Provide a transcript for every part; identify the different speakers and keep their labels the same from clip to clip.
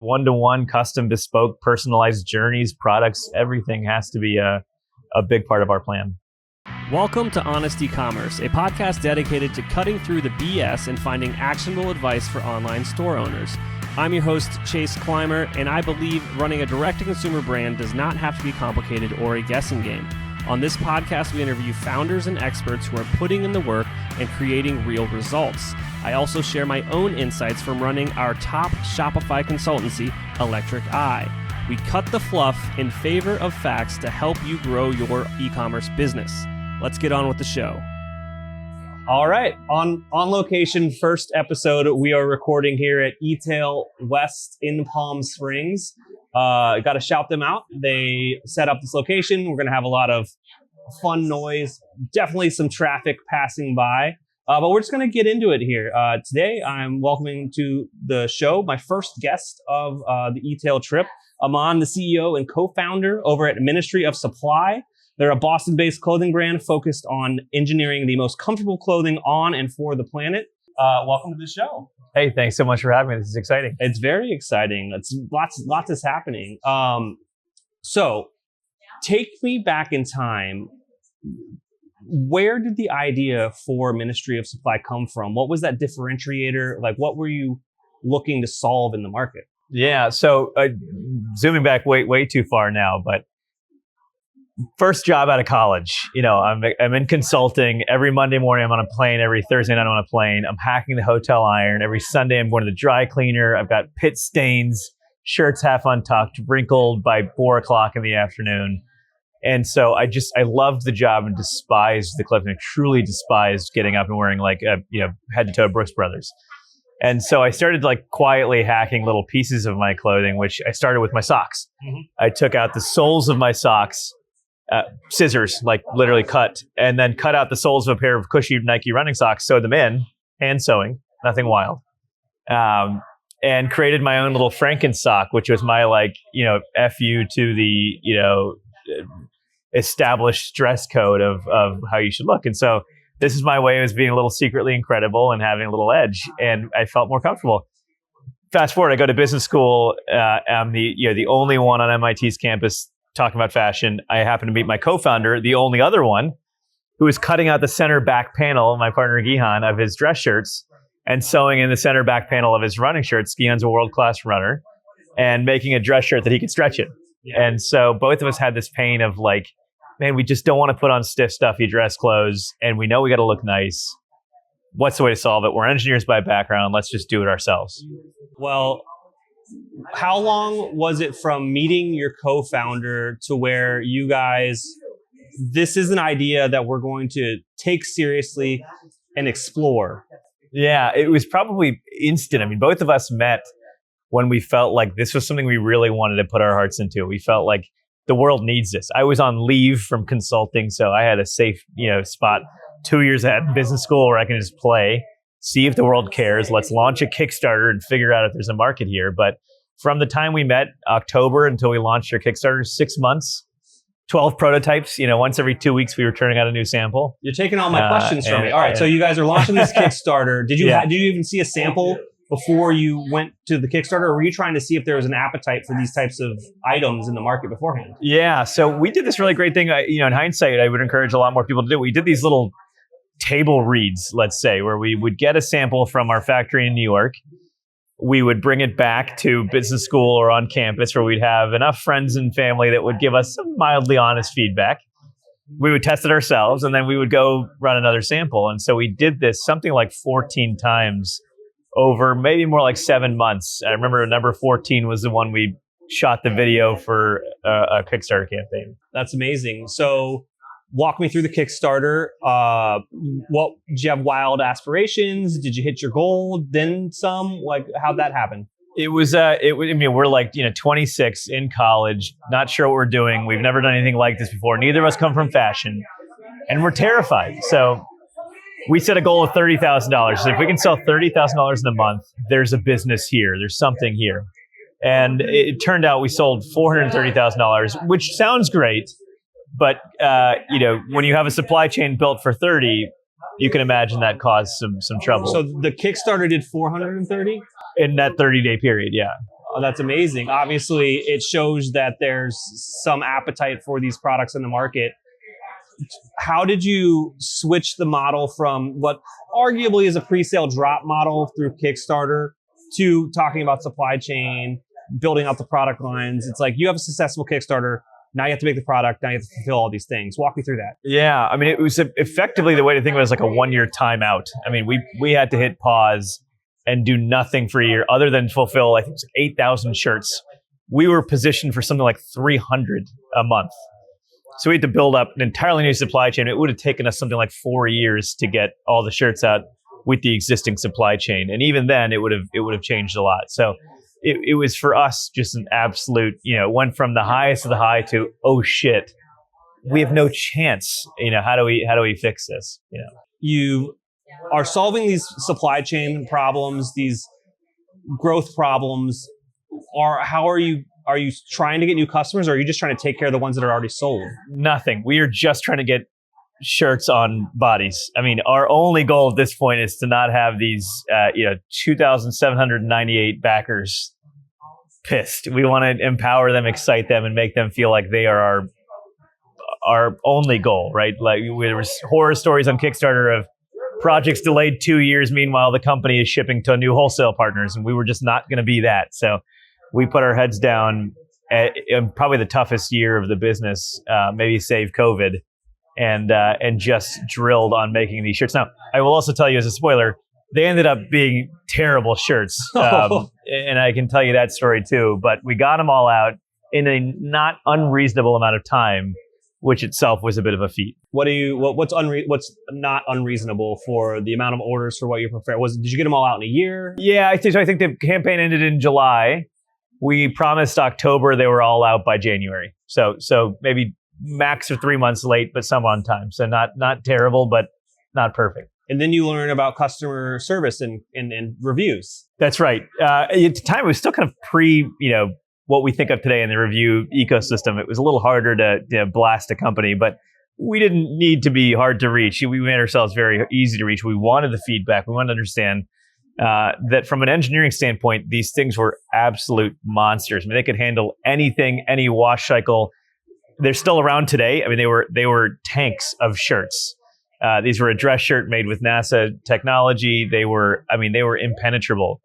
Speaker 1: one-to-one, custom, bespoke, personalized journeys, products, everything has to be a big part of our plan.
Speaker 2: Welcome to Honest E-Commerce, a podcast dedicated to cutting through the BS and finding actionable advice for online store owners. I'm your host, Chase Clymer, and I believe running a direct-to-consumer brand does not have to be complicated or a guessing game. On this podcast, we interview founders and experts who are putting in the work and creating real results. I also share my own insights from running our top Shopify consultancy, Electric Eye. We cut the fluff in favor of facts to help you grow your e-commerce business. Let's get on with the show. All right, on location, first episode, we are recording here at E-Tail West in Palm Springs. Got to shout them out. They set up this location. We're going to have a lot of fun noise, definitely some traffic passing by, but we're just going to get into it here. Today, I'm welcoming to the show my first guest of the E-Tail trip, Aman, the CEO and co-founder over at Ministry of Supply. They're a Boston-based clothing brand focused on engineering the most comfortable clothing on and for the planet. Welcome to the show.
Speaker 1: Hey, thanks so much for having me. This is exciting.
Speaker 2: It's very exciting. It's lots is happening. So take me back in time. Where did the idea for Ministry of Supply come from? What was that differentiator? Like, what were you looking to solve in the market?
Speaker 1: Yeah, so zooming back way too far now, but first job out of college, I'm in consulting. Every Monday morning I'm on a plane. Every Thursday night I'm on a plane. I'm hacking the hotel iron. Every Sunday I'm going to the dry cleaner. I've got pit stains, shirts half untucked, wrinkled by 4 o'clock in the afternoon. And so I loved the job and despised the clothing. I truly despised getting up and wearing head to toe Brooks Brothers. And so I started quietly hacking little pieces of my clothing, which I started with my socks. Mm-hmm. I took out the soles of my socks, scissors, literally cut, and then cut out the soles of a pair of cushy Nike running socks, sewed them in, hand sewing, nothing wild, and created my own little Franken sock, which was my FU to the established dress code of how you should look. And so this is my way of being a little secretly incredible and having a little edge, and I felt more comfortable. Fast forward, I go to business school. I'm the only one on MIT's campus talking about fashion. I happen to meet my co-founder, the only other one, who is cutting out the center back panel, my partner Gihan, of his dress shirts and sewing in the center back panel of his running shirts. Gihan's a world-class runner, and making a dress shirt that he could stretch in. Yeah. And so both of us had this pain of man, we just don't want to put on stiff, stuffy dress clothes, and we know we got to look nice. What's the way to solve it? We're engineers by background. Let's just do it ourselves.
Speaker 2: Well, how long was it from meeting your co-founder to where you guys, this is an idea that we're going to take seriously and explore?
Speaker 1: Yeah, it was probably instant. I mean, both of us met when we felt like this was something we really wanted to put our hearts into. We felt like the world needs this. I was on leave from consulting, so I had a safe, spot 2 years ahead in business school where I can just play, see if the world cares. Let's launch a Kickstarter and figure out if there's a market here. But from the time we met, October, until we launched our Kickstarter, 6 months, 12 prototypes. Once every 2 weeks, we were turning out a new sample.
Speaker 2: You're taking all my questions from me. All right, so you guys are launching this Kickstarter. Did you even see a sample before you went to the Kickstarter, or were you trying to see if there was an appetite for these types of items in the market beforehand?
Speaker 1: Yeah, so we did this really great thing. In hindsight, I would encourage a lot more people to do. We did these little table reads, let's say, where we would get a sample from our factory in New York. We would bring it back to business school or on campus where we'd have enough friends and family that would give us some mildly honest feedback. We would test it ourselves, and then we would go run another sample. And so we did this something like 14 times over maybe more like 7 months. I remember number 14 was the one we shot the video for a Kickstarter campaign.
Speaker 2: That's amazing. So walk me through the Kickstarter. What did you have wild aspirations? Did you hit your goal? Then some? How'd that happen?
Speaker 1: It was, we're 26 in college, not sure what we're doing. We've never done anything like this before. Neither of us come from fashion, and we're terrified. So we set a goal of $30,000. So if we can sell $30,000 in a month, there's a business here. There's something here. And it turned out we sold $430,000, which sounds great. But, when you have a supply chain built for 30, you can imagine that caused some trouble.
Speaker 2: So the Kickstarter did 430?
Speaker 1: In that 30-day period, yeah.
Speaker 2: Oh, that's amazing. Obviously, it shows that there's some appetite for these products in the market. How did you switch the model from what arguably is a pre-sale drop model through Kickstarter to talking about supply chain, building out the product lines? It's like you have a successful Kickstarter. Now you have to make the product. Now you have to fulfill all these things. Walk me through that.
Speaker 1: Yeah, I mean, it was effectively the way to think of it as like a 1-year timeout. I mean, we had to hit pause and do nothing for a year other than fulfill, I think it was 8,000 shirts. We were positioned for something like 300 a month. So we had to build up an entirely new supply chain. It would have taken us something like 4 years to get all the shirts out with the existing supply chain. And even then, it would have changed a lot. So it was for us just an absolute, went from the highest of the high to, oh shit, we have no chance. How do we fix this?
Speaker 2: You are solving these supply chain problems, these growth problems. How are you trying to get new customers, or are you just trying to take care of the ones that are already sold?
Speaker 1: Nothing. We are just trying to get shirts on bodies. I mean, our only goal at this point is to not have these, 2,798 backers pissed. We want to empower them, excite them, and make them feel like they are our only goal, right? Like there was horror stories on Kickstarter of projects delayed 2 years. Meanwhile, the company is shipping to new wholesale partners, and we were just not going to be that. So we put our heads down in probably the toughest year of the business, maybe save COVID, and just drilled on making these shirts. Now, I will also tell you as a spoiler, they ended up being terrible shirts. And I can tell you that story too, but we got them all out in a not unreasonable amount of time, which itself was a bit of a feat.
Speaker 2: What's not unreasonable for the amount of orders for what you prefer? Did you get them all out in a year?
Speaker 1: Yeah, I think the campaign ended in July. We promised October. They were all out by January. So maybe max of 3 months late, but some on time. So not terrible, but not perfect.
Speaker 2: And then you learn about customer service and reviews.
Speaker 1: That's right. At the time, it was still kind of what we think of today in the review ecosystem. It was a little harder to blast a company, but we didn't need to be hard to reach. We made ourselves very easy to reach. We wanted the feedback. We wanted to understand that from an engineering standpoint, these things were absolute monsters. I mean, they could handle anything, any wash cycle. They're still around today. I mean, they were tanks of shirts. These were a dress shirt made with NASA technology. They were impenetrable,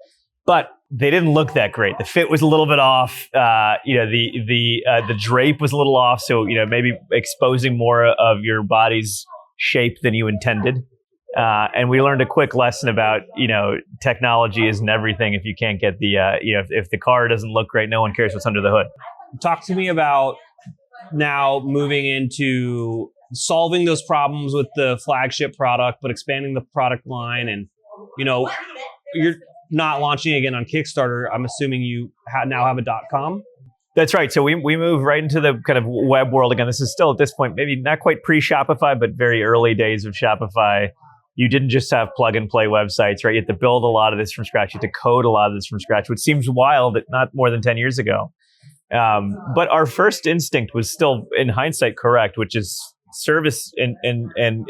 Speaker 1: but they didn't look that great. The fit was a little bit off. The drape was a little off. So, maybe exposing more of your body's shape than you intended. And we learned a quick lesson about, technology isn't everything. If you can't get if the car doesn't look great, no one cares what's under the hood.
Speaker 2: Talk to me about now moving into solving those problems with the flagship product, but expanding the product line. And, you're not launching again on Kickstarter. I'm assuming you now have a .com.
Speaker 1: That's right. So we moved right into the kind of web world again. This is still at this point, maybe not quite pre-Shopify, but very early days of Shopify. You didn't just have plug and play websites, right? You had to build a lot of this from scratch. You had to code a lot of this from scratch, which seems wild, not more than 10 years ago. But our first instinct was still, in hindsight, correct, which is service and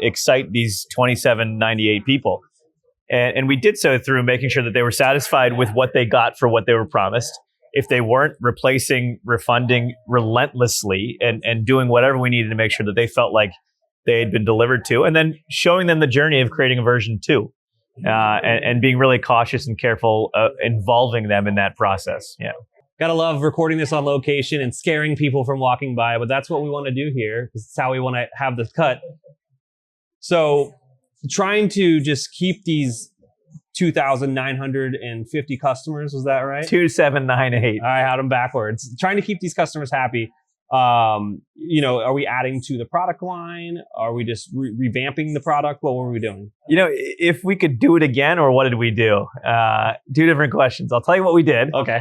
Speaker 1: excite these 2,798 people. And we did so through making sure that they were satisfied with what they got for what they were promised. If they weren't, replacing, refunding relentlessly and doing whatever we needed to make sure that they felt like they had been delivered to, and then showing them the journey of creating a version 2 and being really cautious and careful involving them in that process. Yeah.
Speaker 2: Gotta love recording this on location and scaring people from walking by, but that's what we want to do here because it's how we want to have this cut. So trying to just keep these 2,950 customers, was that right?
Speaker 1: 2,798.
Speaker 2: I had them backwards. Trying to keep these customers happy. Are we adding to the product line? Are we just revamping the product? What were we doing?
Speaker 1: If we could do it again, or what did we do? 2 different questions. I'll tell you what we did.
Speaker 2: Okay.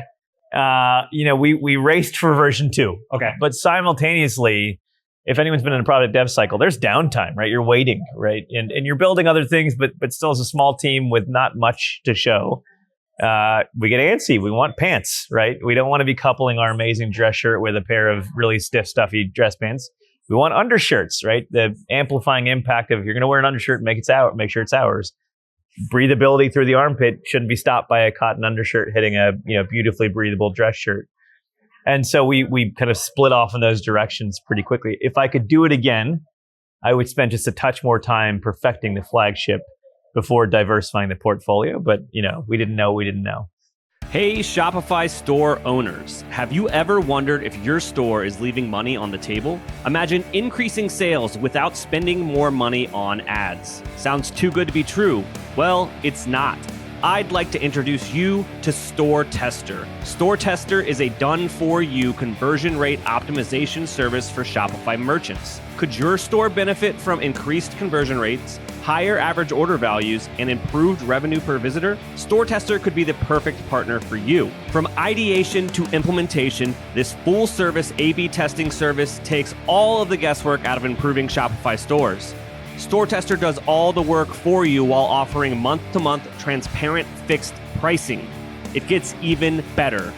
Speaker 1: We raced for version 2.
Speaker 2: Okay.
Speaker 1: But simultaneously, if anyone's been in a product dev cycle, there's downtime, right? You're waiting, right? And you're building other things, but still as a small team with not much to show. We get antsy. We want pants, right? We don't want to be coupling our amazing dress shirt with a pair of really stiff, stuffy dress pants. We want undershirts, right? The amplifying impact of, if you're going to wear an undershirt, make sure it's ours. breathability through the armpit shouldn't be stopped by a cotton undershirt hitting a beautifully breathable dress shirt. And so we kind of split off in those directions pretty quickly. If I could do it again, I would spend just a touch more time perfecting the flagship before diversifying the portfolio. But we didn't know.
Speaker 2: Hey, Shopify store owners. Have you ever wondered if your store is leaving money on the table? Imagine increasing sales without spending more money on ads. Sounds too good to be true. Well, it's not. I'd like to introduce you to StoreTester. StoreTester is a done-for-you conversion rate optimization service for Shopify merchants. Could your store benefit from increased conversion rates, higher average order values, and improved revenue per visitor? StoreTester could be the perfect partner for you. From ideation to implementation, this full-service A/B testing service takes all of the guesswork out of improving Shopify stores. StoreTester does all the work for you while offering month-to-month transparent fixed pricing. It gets even better.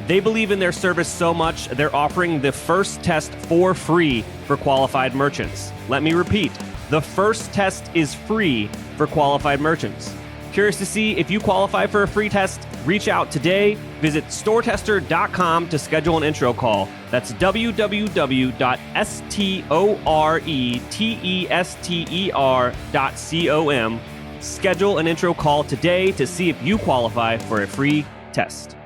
Speaker 2: They believe in their service so much, they're offering the first test for free for qualified merchants. Let me repeat, the first test is free for qualified merchants. Curious to see if you qualify for a free test? Reach out today. Visit StoreTester.com to schedule an intro call. That's www.StoreTester.com. Schedule an intro call today to see if you qualify for a free test.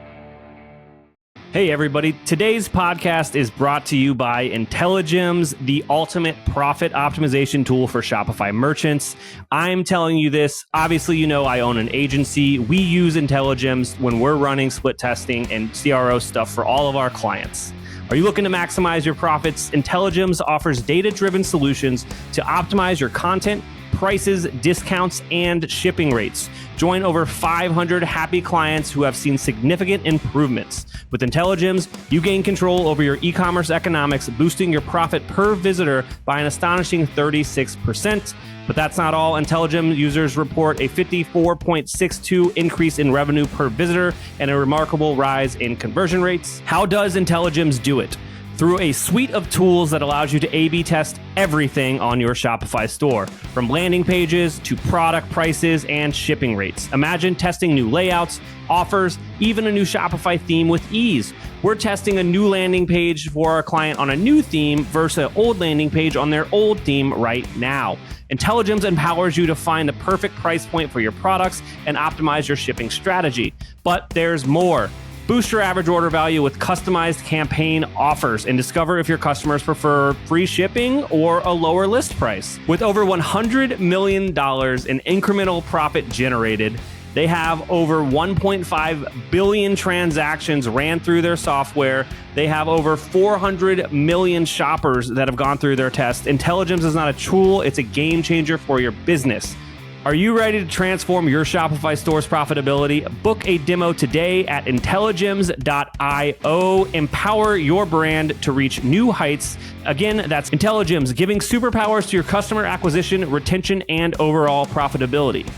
Speaker 2: Hey everybody, today's podcast is brought to you by Intelligems, the ultimate profit optimization tool for Shopify merchants. I'm telling you this, obviously I own an agency. We use Intelligems when we're running split testing and CRO stuff for all of our clients. Are you looking to maximize your profits? Intelligems offers data-driven solutions to optimize your content, prices, discounts, and shipping rates. Join over 500 happy clients who have seen significant improvements. With Intelligems, you gain control over your e-commerce economics, boosting your profit per visitor by an astonishing 36%. But that's not all. Intelligems users report a 54.62% increase in revenue per visitor and a remarkable rise in conversion rates. How does Intelligems do it? Through a suite of tools that allows you to A/B test everything on your Shopify store, from landing pages to product prices and shipping rates. Imagine testing new layouts, offers, even a new Shopify theme with ease. We're testing a new landing page for our client on a new theme versus an old landing page on their old theme right now. Intelligems empowers you to find the perfect price point for your products and optimize your shipping strategy. But there's more. Boost your average order value with customized campaign offers and discover if your customers prefer free shipping or a lower list price. With over $100 million in incremental profit generated, they have over 1.5 billion transactions ran through their software. They have over 400 million shoppers that have gone through their test. Intelligems is not a tool, it's a game changer for your business. Are you ready to transform your Shopify store's profitability? Book a demo today at intelligems.io. Empower your brand to reach new heights. Again, that's Intelligems, giving superpowers to your customer acquisition, retention, and overall profitability.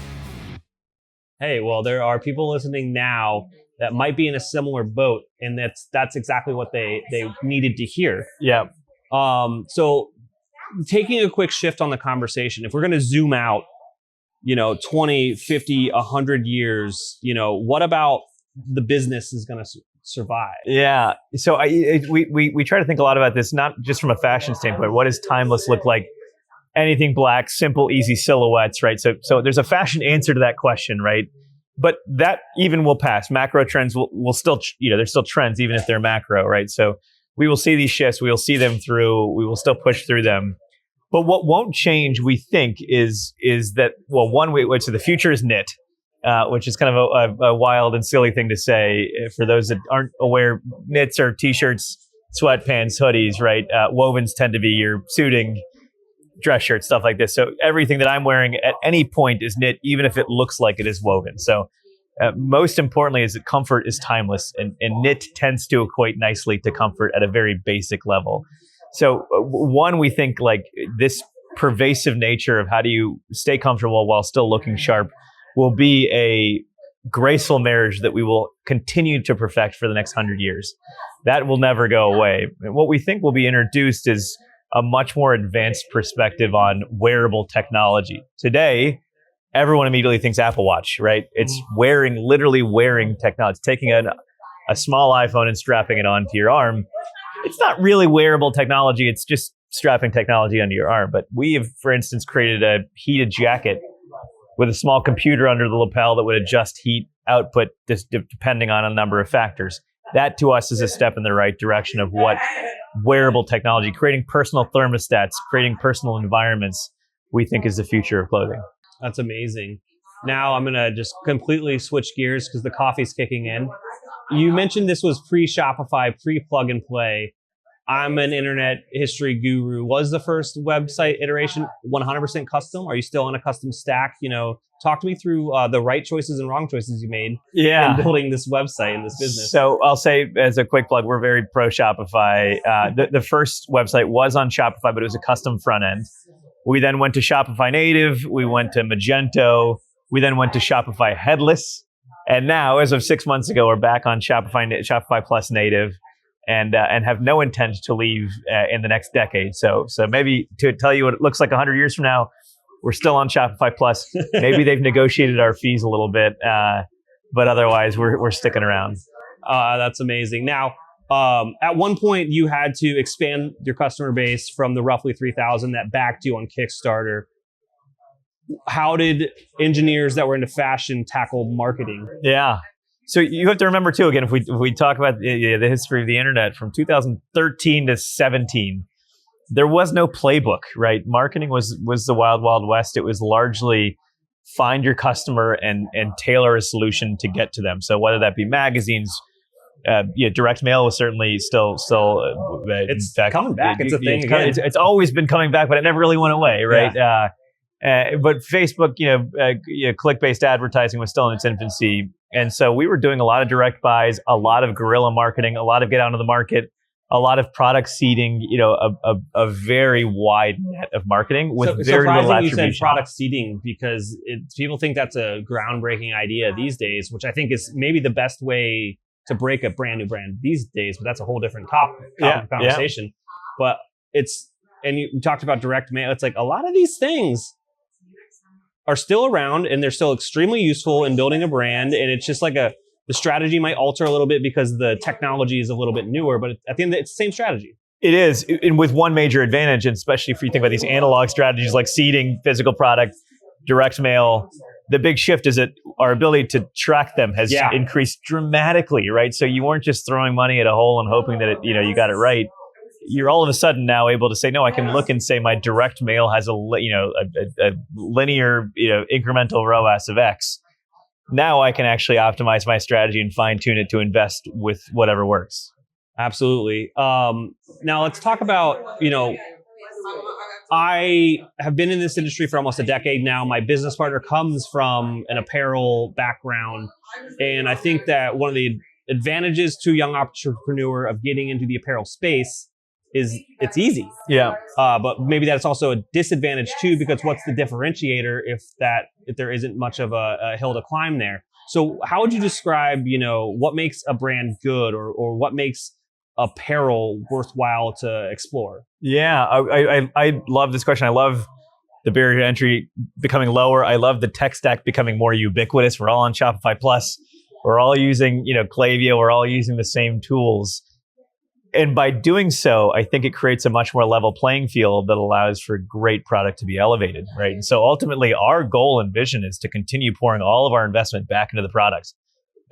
Speaker 2: Hey, well, there are people listening now that might be in a similar boat, and that's exactly what they needed to hear.
Speaker 1: Yeah.
Speaker 2: So taking a quick shift on the conversation, if we're going to zoom out, 20, 50, 100 years, what about the business is going to survive?
Speaker 1: Yeah. So we try to think a lot about this, not just from a fashion standpoint. What does timeless look like? Anything black, simple, easy silhouettes, right? So there's a fashion answer to that question, right? But that even will pass. Macro trends will still, there's still trends, even if they're macro, right? So we will see these shifts. We will see them through. We will still push through them. But what won't change, we think, is that, well, one way, so the future is knit, which is kind of a wild and silly thing to say. For those that aren't aware, knits are t-shirts, sweatpants, hoodies, right? Wovens tend to be your suiting, dress shirts, stuff like this. So everything that I'm wearing at any point is knit, even if it looks like it is woven. So most importantly is that comfort is timeless, and knit tends to equate nicely to comfort at a very basic level. So one, we think like this pervasive nature of how do you stay comfortable while still looking sharp will be a graceful marriage that we will continue to perfect for the next 100 years. That will never go away. And what we think will be introduced is a much more advanced perspective on wearable technology. Today, everyone immediately thinks Apple Watch, right? It's literally wearing technology. It's taking a small iPhone and strapping it onto your arm. It's not really wearable technology. It's just strapping technology onto your arm. But we have, for instance, created a heated jacket with a small computer under the lapel that would adjust heat output depending on a number of factors. That to us is a step in the right direction of what wearable technology, creating personal thermostats, creating personal environments, we think is the future of clothing.
Speaker 2: That's amazing. Now I'm going to just completely switch gears because the coffee's kicking in. You mentioned this was pre-Shopify, pre-plug and play. I'm an internet history guru. Was the first website iteration 100% custom? Are you still on a custom stack? Talk to me through the right choices and wrong choices you made in building this website and this business.
Speaker 1: So I'll say as a quick plug, we're very pro Shopify. The first website was on Shopify, but it was a custom front end. We then went to Shopify native. We went to Magento. We then went to Shopify headless. And now, as of 6 months ago, we're back on Shopify Plus native. And have no intent to leave in the next decade. So maybe to tell you what it looks like 100 years from now, we're still on Shopify Plus. Maybe they've negotiated our fees a little bit, but otherwise we're sticking around.
Speaker 2: That's amazing. Now, at one point you had to expand your customer base from the roughly 3,000 that backed you on Kickstarter. How did engineers that were into fashion tackle marketing?
Speaker 1: Yeah. So you have to remember too, again, if we talk about the history of the internet from 2013 to 17, there was no playbook, right? Marketing was the wild, wild west. It was largely find your customer and tailor a solution to get to them. So whether that be magazines, direct mail was certainly still
Speaker 2: it's coming back. It's a thing again.
Speaker 1: It's always been coming back, but it never really went away, right? Yeah. But Facebook, click-based advertising was still in its infancy. And so we were doing a lot of direct buys, a lot of guerrilla marketing, a lot of get out of the market, a lot of product seeding, a very wide net of marketing with very little attribution.
Speaker 2: You said product seeding because people think that's a groundbreaking idea these days, which I think is maybe the best way to break a brand new brand these days. But that's a whole different topic conversation. Yeah. But and you talked about direct mail. It's like a lot of these things are still around and they're still extremely useful in building a brand. And it's just like the strategy might alter a little bit because the technology is a little bit newer, but at the end, it's the same strategy.
Speaker 1: It is. And with one major advantage, and especially if you think about these analog strategies like seeding, physical product, direct mail, the big shift is that our ability to track them has increased dramatically, right? So you weren't just throwing money at a hole and hoping that you got it right. You're all of a sudden now able to say, no, I can look and say my direct mail has a linear, incremental ROAS of X. Now I can actually optimize my strategy and fine tune it to invest with whatever works.
Speaker 2: Absolutely. Now let's talk about, I have been in this industry for almost a decade now. My business partner comes from an apparel background. And I think that one of the advantages to a young entrepreneur of getting into the apparel space is it's easy.
Speaker 1: Yeah.
Speaker 2: But maybe that's also a disadvantage too, because what's the differentiator if there isn't much of a hill to climb there? So how would you describe, what makes a brand good or what makes apparel worthwhile to explore?
Speaker 1: Yeah, I love this question. I love the barrier to entry becoming lower. I love the tech stack becoming more ubiquitous. We're all on Shopify Plus. We're all using, Klaviyo. We're all using the same tools. And by doing so, I think it creates a much more level playing field that allows for great product to be elevated, right? And so ultimately, our goal and vision is to continue pouring all of our investment back into the products.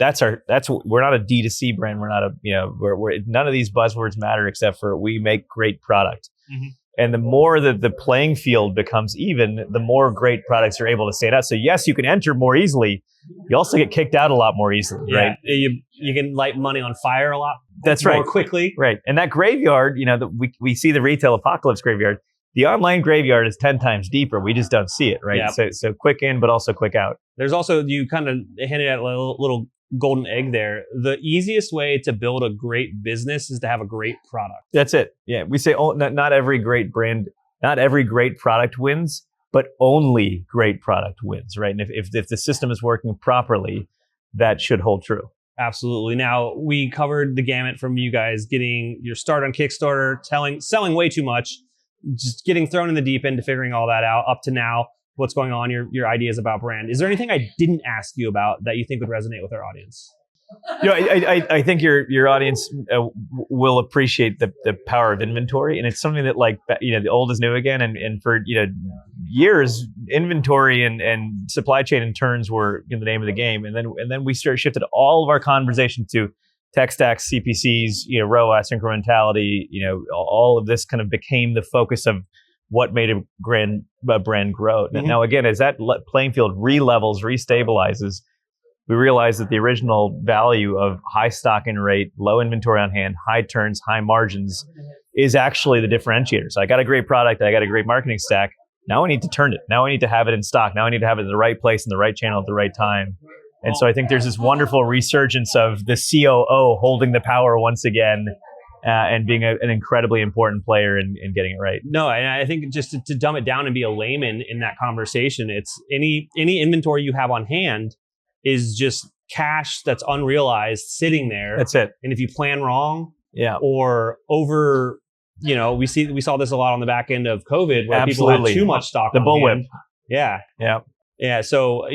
Speaker 1: We're not a D2C brand. We're not we're none of these buzzwords matter except for we make great product. Mm-hmm. And the more that the playing field becomes even, the more great products are able to stand out. So yes, you can enter more easily. You also get kicked out a lot more easily, right?
Speaker 2: You can light money on fire a lot.
Speaker 1: That's
Speaker 2: more
Speaker 1: right.
Speaker 2: Quickly.
Speaker 1: Right. And that graveyard, we see the retail apocalypse graveyard. The online graveyard is 10 times deeper. We just don't see it, right?
Speaker 2: Yeah.
Speaker 1: So quick in, but also quick out.
Speaker 2: There's also, you kind of hinted at a little golden egg there. The easiest way to build a great business is to have a great product.
Speaker 1: That's it. Yeah. We say not every great brand, not every great product wins, but only great product wins, right? And if the system is working properly, that should hold true.
Speaker 2: Absolutely. Now, we covered the gamut from you guys getting your start on Kickstarter, selling way too much, just getting thrown in the deep end to figuring all that out up to now. what's going on, your ideas about brand. Is there anything I didn't ask you about that you think would resonate with our audience?
Speaker 1: I think your audience will appreciate the power of inventory, and it's something that the old is new again, and for years inventory and supply chain and turns were the name of the game, and then we shifted all of our conversation to tech stacks, CPCs, ROAS, incrementality, all of this kind of became the focus of what made a brand grow. Mm-hmm. Now again, as that playing field re-levels, restabilizes, we realize that the original value of high stocking rate, low inventory on hand, high turns, high margins is actually the differentiator. So I got a great product, I got a great marketing stack. Now I need to turn it. Now I need to have it in stock. Now I need to have it in the right place, in the right channel, at the right time. And so I think there's this wonderful resurgence of the COO holding the power once again, and being an incredibly important player in getting it right.
Speaker 2: No, and I think just to dumb it down and be a layman in that conversation, it's any inventory you have on hand is just cash that's unrealized sitting there.
Speaker 1: That's it.
Speaker 2: And if you plan wrong,
Speaker 1: yeah,
Speaker 2: or over, we saw this a lot on the back end of COVID where
Speaker 1: Absolutely.
Speaker 2: People had too much stock.
Speaker 1: The bullwhip.
Speaker 2: Yeah.
Speaker 1: Yeah.
Speaker 2: Yeah. So,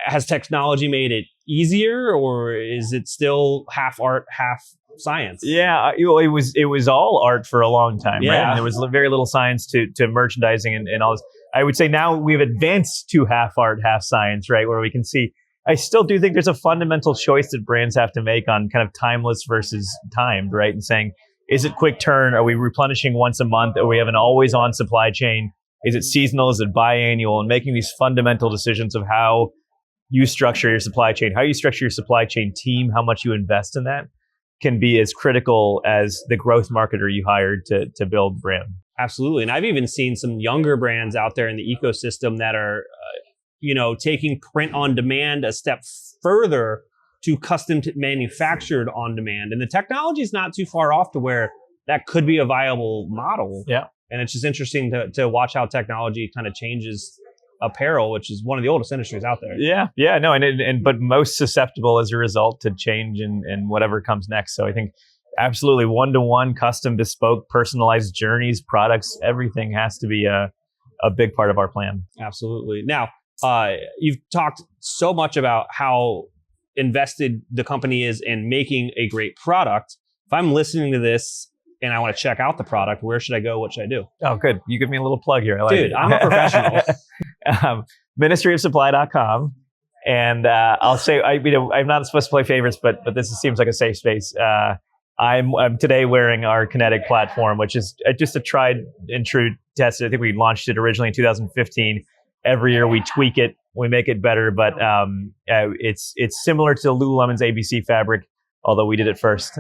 Speaker 2: has technology made it easier, or is it still half art, half science?
Speaker 1: Yeah, it was all art for a long time,
Speaker 2: yeah.
Speaker 1: Right? And there was very little science to merchandising and all this. I would say now we've advanced to half art, half science, right? Where we can see. I still do think there's a fundamental choice that brands have to make on kind of timeless versus timed, right? And saying, is it quick turn? Are we replenishing once a month? Are we have an always on supply chain? Is it seasonal? Is it biannual? And making these fundamental decisions of how you structure your supply chain, how you structure your supply chain team, how much you invest in that can be as critical as the growth marketer you hired to build brand.
Speaker 2: Absolutely. And I've even seen some younger brands out there in the ecosystem that are, taking print on demand a step further to custom manufactured on demand. And the technology is not too far off to where that could be a viable model.
Speaker 1: Yeah.
Speaker 2: And it's just interesting to watch how technology kind of changes apparel, which is one of the oldest industries out there.
Speaker 1: Yeah, no, but most susceptible as a result to change and whatever comes next. So I think absolutely one-to-one, custom, bespoke, personalized journeys, products, everything has to be a big part of our plan.
Speaker 2: Absolutely. Now, you've talked so much about how invested the company is in making a great product. If I'm listening to this and I want to check out the product, where should I go? What should I do?
Speaker 1: Oh, good. You give me a little plug here.
Speaker 2: Dude, I'm a professional.
Speaker 1: Ministryofsupply.com. And I'll say, I'm not supposed to play favorites, but this seems like a safe space. I'm today wearing our Kinetic platform, which is just a tried and true test. I think we launched it originally in 2015. Every year we tweak it, we make it better, but it's similar to Lululemon's ABC fabric, although we did it first.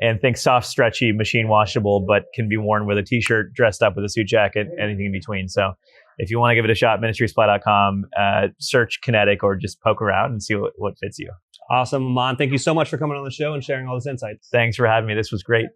Speaker 1: And think soft, stretchy, machine washable, but can be worn with a t-shirt, dressed up with a suit jacket, anything in between. So if you want to give it a shot, ministrysupply.com, search Kinetic or just poke around and see what fits you.
Speaker 2: Awesome, Aman. Thank you so much for coming on the show and sharing all those insights.
Speaker 1: Thanks for having me. This was great.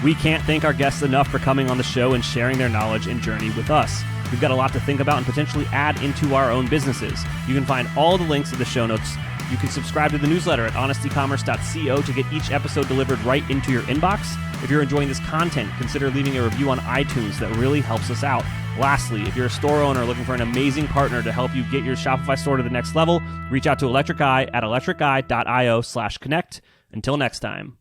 Speaker 2: We can't thank our guests enough for coming on the show and sharing their knowledge and journey with us. We've got a lot to think about and potentially add into our own businesses. You can find all the links in the show notes. You can subscribe to the newsletter at honestecommerce.co to get each episode delivered right into your inbox. If you're enjoying this content, consider leaving a review on iTunes. That really helps us out. Lastly, if you're a store owner looking for an amazing partner to help you get your Shopify store to the next level, reach out to Electric Eye at electriceye.io/connect. Until next time.